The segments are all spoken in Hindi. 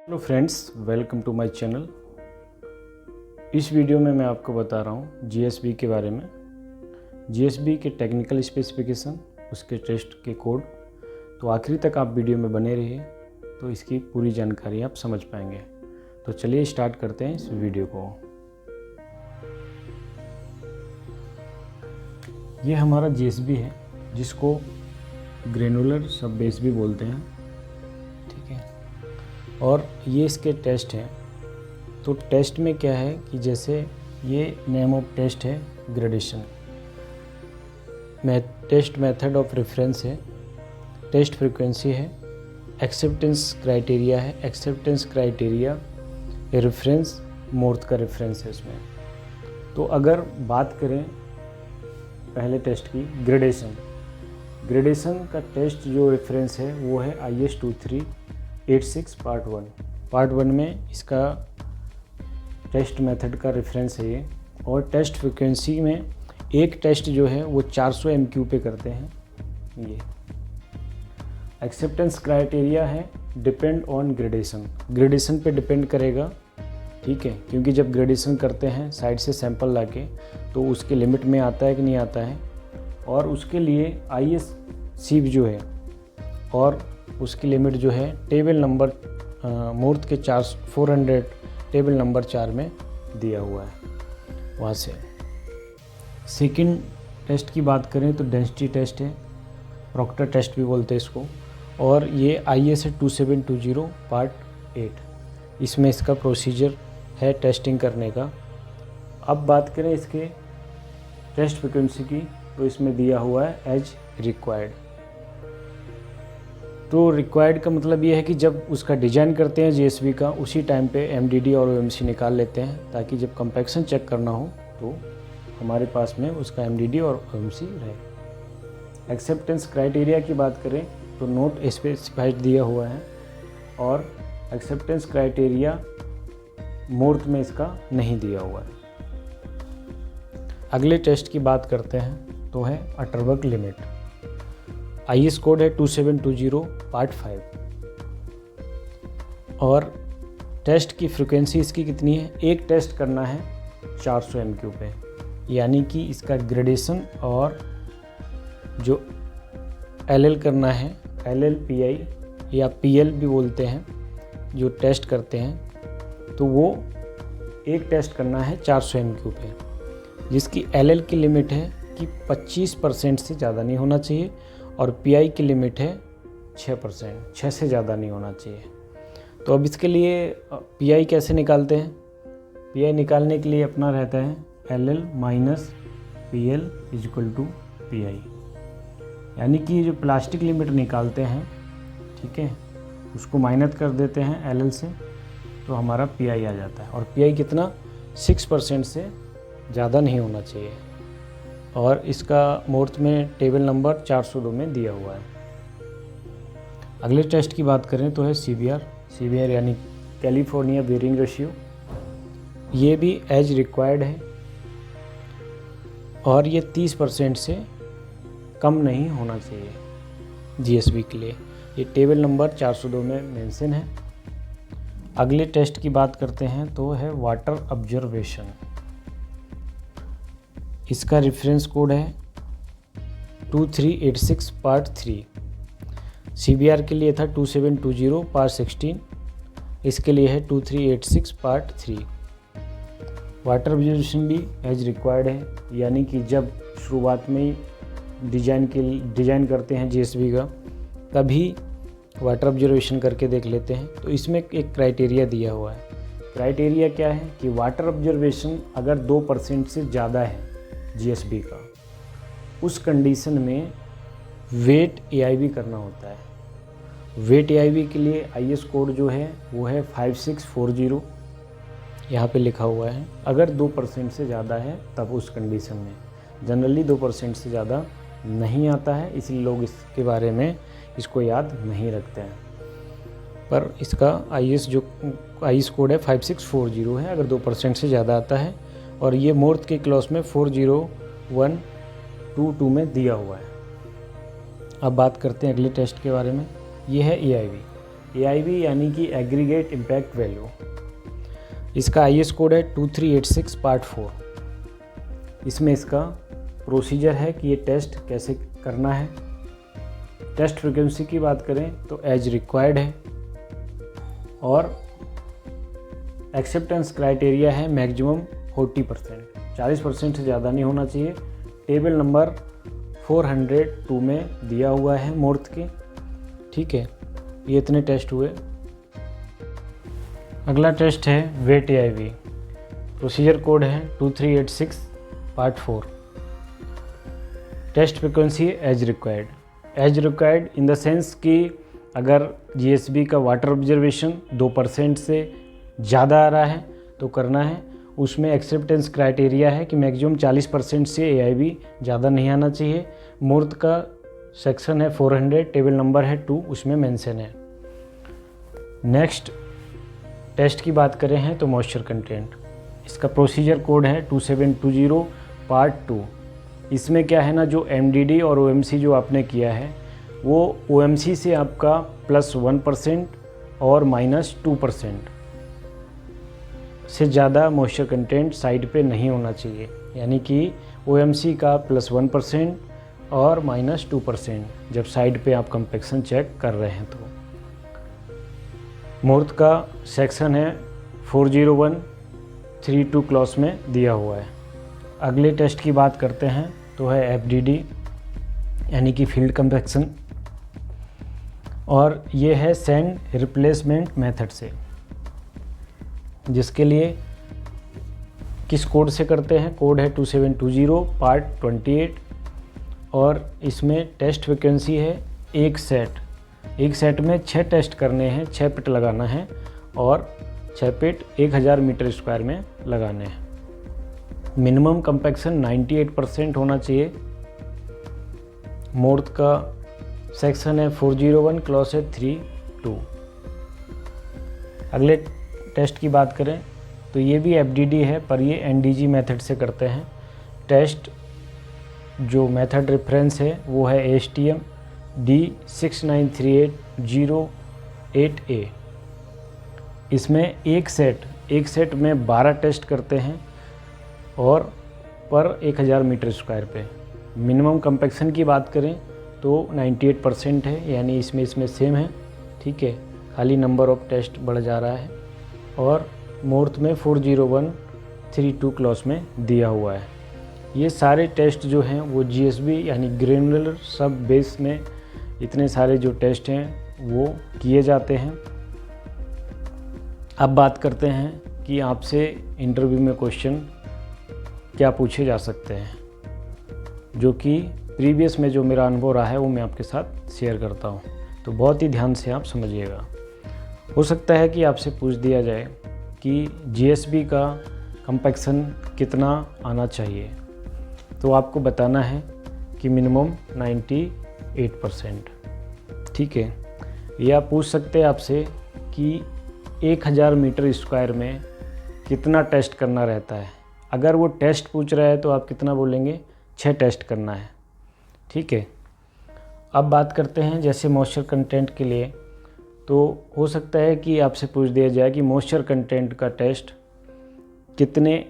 Hello friends, welcome to my channel. इस वीडियो में मैं आपको बता रहा हूँ जीएसबी के बारे में। जीएसबी के टेक्निकल स्पेसिफिकेशन, उसके टेस्ट के कोड। तो आखिरी तक आप वीडियो में बने रहिए तो इसकी पूरी जानकारी आप समझ पाएंगे। तो चलिए स्टार्ट करते हैं इस वीडियो को। ये हमारा जीएसबी है जिसको ग्रेनुलर सब बेस भी बोलते हैं, ठीक है। और ये इसके टेस्ट हैं। तो टेस्ट में क्या है कि जैसे ये नेम ऑफ टेस्ट है gradation, test method of reference है, टेस्ट फ्रीक्वेंसी है, एक्सेप्टेंस क्राइटेरिया है। एक्सेप्टेंस क्राइटेरिया रेफरेंस मोर्थ का रेफरेंस है इसमें। तो अगर बात करें पहले टेस्ट की, ग्रेडेशन का टेस्ट जो रेफरेंस है वो है IS 2386 पार्ट 1 में इसका टेस्ट मेथड का रेफरेंस है ये। और टेस्ट फ्रीक्वेंसी में एक टेस्ट जो है वो 400 MQ पे करते हैं ये। एक्सेप्टेंस क्राइटेरिया है डिपेंड ऑन ग्रेडेशन पे डिपेंड करेगा, ठीक है। क्योंकि जब ग्रेडेशन करते हैं साइड से सैंपल लाके तो उसके लिमिट में आता है कि नहीं आता है। और उसके लिए IS सीव जो है और उसकी लिमिट जो है टेबल नंबर मूर्त के 400 टेबल नंबर 4 में दिया हुआ है। वहाँ से सेकंड टेस्ट की बात करें तो डेंसिटी टेस्ट है, प्रॉक्टर टेस्ट भी बोलते हैं इसको। और ये IS है 2720 पार्ट 8। इसमें इसका प्रोसीजर है टेस्टिंग करने का। अब बात करें इसके टेस्ट फ्रीक्वेंसी की तो इसमें दिया हुआ है एज रिक्वायर्ड। तो रिक्वायर्ड का मतलब ये है कि जब उसका डिज़ाइन करते हैं जीएसबी का उसी टाइम पे MDD और OMC निकाल लेते हैं ताकि जब कंपैक्शन चेक करना हो तो हमारे पास में उसका MDD और OMC रहे। एक्सेप्टेंस क्राइटेरिया की बात करें तो नोट स्पेसिफाइड दिया हुआ है और एक्सेप्टेंस क्राइटेरिया मूर्त में इसका नहीं दिया हुआ है। अगले टेस्ट की बात करते हैं तो है अटरबर्ग लिमिट। IS कोड है 2720 पार्ट 5। और टेस्ट की फ्रीक्वेंसी इसकी कितनी है? एक टेस्ट करना है 400 MQ पे, यानी कि इसका ग्रेडेशन और जो LL करना है, LL PI या PL भी बोलते हैं जो टेस्ट करते हैं, तो वो एक टेस्ट करना है 400 MQ पे, जिसकी LL की लिमिट है कि 25% से ज़्यादा नहीं होना चाहिए और PI की लिमिट है 6%, 6 से ज़्यादा नहीं होना चाहिए। तो अब इसके लिए PI कैसे निकालते हैं? PI निकालने के लिए अपना रहता है LL minus PL equal to PI, यानी कि जो प्लास्टिक लिमिट निकालते हैं, ठीक है, उसको माइनस कर देते हैं LL से तो हमारा PI आ जाता है। और PI कितना? 6% से ज़्यादा नहीं होना चाहिए। और इसका मूर्त में टेबल नंबर 402 में दिया हुआ है। अगले टेस्ट की बात करें तो है CBR यानी कैलिफोर्निया बेयरिंग रेशियो। ये भी एज रिक्वायर्ड है और ये 30% से कम नहीं होना चाहिए जीएसबी के लिए। ये टेबल नंबर 402 में मेंशन है। अगले टेस्ट की बात करते हैं तो है वाटर ऑब्जर्वेशन। इसका रेफरेंस कोड है 2386 पार्ट 3। CBR के लिए था 2720 पार्ट 16, इसके लिए है 2386 पार्ट 3। वाटर ऑब्जर्वेशन भी एज रिक्वायर्ड है, यानी कि जब शुरुआत में ही डिज़ाइन करते हैं जीएसबी का तभी वाटर ऑब्जर्वेशन करके देख लेते हैं। तो इसमें एक क्राइटेरिया दिया हुआ है। क्राइटेरिया क्या है कि वाटर ऑब्जर्वेशन अगर 2% से ज़्यादा है जीएसबी का, उस कंडीशन में वेट AIV करना होता है। वेट AIV के लिए IS कोड जो है वो है 5640, यहाँ पे लिखा हुआ है। अगर 2% से ज़्यादा है तब उस कंडीशन में, जनरली 2% से ज़्यादा नहीं आता है, इसलिए लोग इसके बारे में इसको याद नहीं रखते हैं। पर इसका IS कोड है 5640 है अगर 2% से ज़्यादा आता है। और ये मूर्त के क्लॉज में 40122 में दिया हुआ है। अब बात करते हैं अगले टेस्ट के बारे में। ये है AIV। AIV यानी कि एग्रीगेट इम्पैक्ट वैल्यू। इसका IS कोड है 2386 पार्ट 4। इसमें इसका प्रोसीजर है कि ये टेस्ट कैसे करना है। टेस्ट फ्रीक्वेंसी की बात करें तो एज रिक्वायर्ड है, और एक्सेप्टेंस क्राइटेरिया है मैक्सिमम 40%, 40% से ज़्यादा नहीं होना चाहिए। टेबल नंबर 402 में दिया हुआ है मूर्त के। ठीक है, ये इतने टेस्ट हुए। अगला टेस्ट है वेट AIV। प्रोसीजर कोड है 2386 part 4। Test frequency as required. As required in the sense कि अगर GSB का वाटर ऑब्जर्वेशन 2% से ज़्यादा आ रहा है तो करना है। उसमें एक्सेप्टेंस क्राइटेरिया है कि मैक्सिमम 40% से AIV ज़्यादा नहीं आना चाहिए। मूर्त का सेक्शन है 400, टेबल नंबर है 2, उसमें मेंशन है। नेक्स्ट टेस्ट की बात करें हैं तो मॉइस्चर कंटेंट। इसका प्रोसीजर कोड है 2720 पार्ट 2। इसमें क्या है ना, जो MDD और OMC जो आपने किया है वो OMC से आपका +1% और -2% से ज़्यादा मॉइस्चर कंटेंट साइड पे नहीं होना चाहिए। यानी कि OMC का +1% और -2% जब साइड पे आप कंपैक्शन चेक कर रहे हैं तो। मूर्त का सेक्शन है 40132 क्लॉज में दिया हुआ है। अगले टेस्ट की बात करते हैं तो है FDD यानी कि फील्ड कंपैक्शन, और ये है सैंड रिप्लेसमेंट मेथड से, जिसके लिए किस कोड से करते हैं। कोड है 2720 पार्ट 28, और इसमें टेस्ट फ्रिक्वेंसी है एक सेट में 6 टेस्ट करने हैं, 6 पिट लगाना है, और 6 पिट 1000 मीटर स्क्वायर में लगाने हैं। मिनिमम कंपैक्शन 98% होना चाहिए। मूर्त का सेक्शन है 401 क्लॉज है 3-2। अगले टेस्ट की बात करें तो ये भी FDD है, पर ये NDG मेथड से करते हैं। टेस्ट जो मेथड रेफरेंस है वो है ASTM D6938008A। इसमें एक सेट में 12 टेस्ट करते हैं, और पर 1000 मीटर स्क्वायर पे। मिनिमम कंपैक्शन की बात करें तो 98% है, यानी इसमें सेम है। ठीक है, खाली नंबर ऑफ टेस्ट बढ़ जा रहा है, और मूर्त में 40132 क्लॉज में दिया हुआ है। ये सारे टेस्ट जो हैं वो GSB यानी ग्रेनुलर सब बेस में इतने सारे जो टेस्ट हैं वो किए जाते हैं। अब बात करते हैं कि आपसे इंटरव्यू में क्वेश्चन क्या पूछे जा सकते हैं, जो कि प्रीवियस में जो मेरा अनुभव रहा है वो मैं आपके साथ शेयर करता हूँ। तो बहुत ही ध्यान से आप समझिएगा। हो सकता है कि आपसे पूछ दिया जाए कि GSB का कंपैक्शन कितना आना चाहिए, तो आपको बताना है कि मिनिमम 98%। ठीक है, या पूछ सकते हैं आपसे कि 1000 मीटर स्क्वायर में कितना टेस्ट करना रहता है। अगर वो टेस्ट पूछ रहा है तो आप कितना बोलेंगे, 6 टेस्ट करना है। ठीक है, अब बात करते हैं जैसे मॉइस्चर कंटेंट के लिए। तो हो सकता है कि आपसे पूछ दिया जाए कि मॉइस्चर कंटेंट का टेस्ट कितने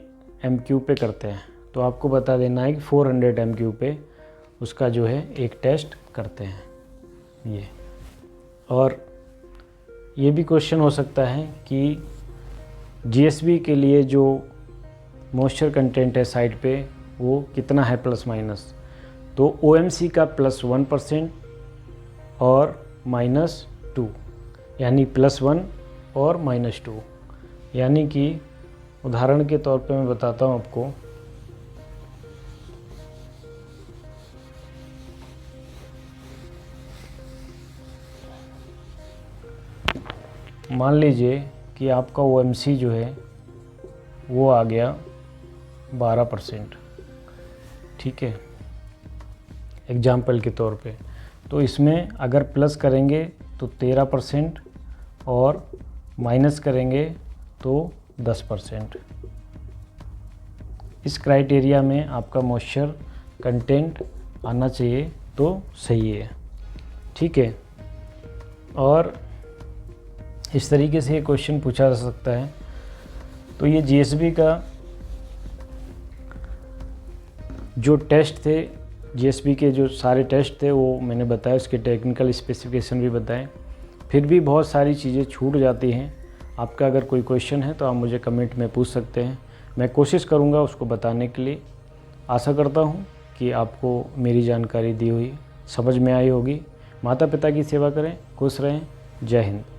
MQ पे करते हैं, तो आपको बता देना है कि 400 MQ पे उसका जो है एक टेस्ट करते हैं ये। और ये भी क्वेश्चन हो सकता है कि GSB के लिए जो मॉइस्चर कंटेंट है साइड पे वो कितना है प्लस माइनस, तो OMC का +1% और -2, यानी +1 और -2। यानी कि उदाहरण के तौर पे मैं बताता हूँ आपको। मान लीजिए कि आपका OMC जो है वो आ गया 12%। ठीक है, एग्जाम्पल के तौर पे। तो इसमें अगर प्लस करेंगे तो 13% और माइनस करेंगे तो 10%। इस क्राइटेरिया में आपका मॉइस्चर कंटेंट आना चाहिए तो सही है। ठीक है, और इस तरीके से ये क्वेश्चन पूछा जा सकता है। तो ये जीएसबी का जो टेस्ट थे, जीएसबी के जो सारे टेस्ट थे वो मैंने बताया, उसके टेक्निकल स्पेसिफिकेशन भी बताएं। फिर भी बहुत सारी चीज़ें छूट जाती हैं। आपका अगर कोई क्वेश्चन है तो आप मुझे कमेंट में पूछ सकते हैं, मैं कोशिश करूँगा उसको बताने के लिए। आशा करता हूँ कि आपको मेरी जानकारी दी हुई समझ में आई होगी। माता पिता की सेवा करें, खुश रहें। जय हिंद।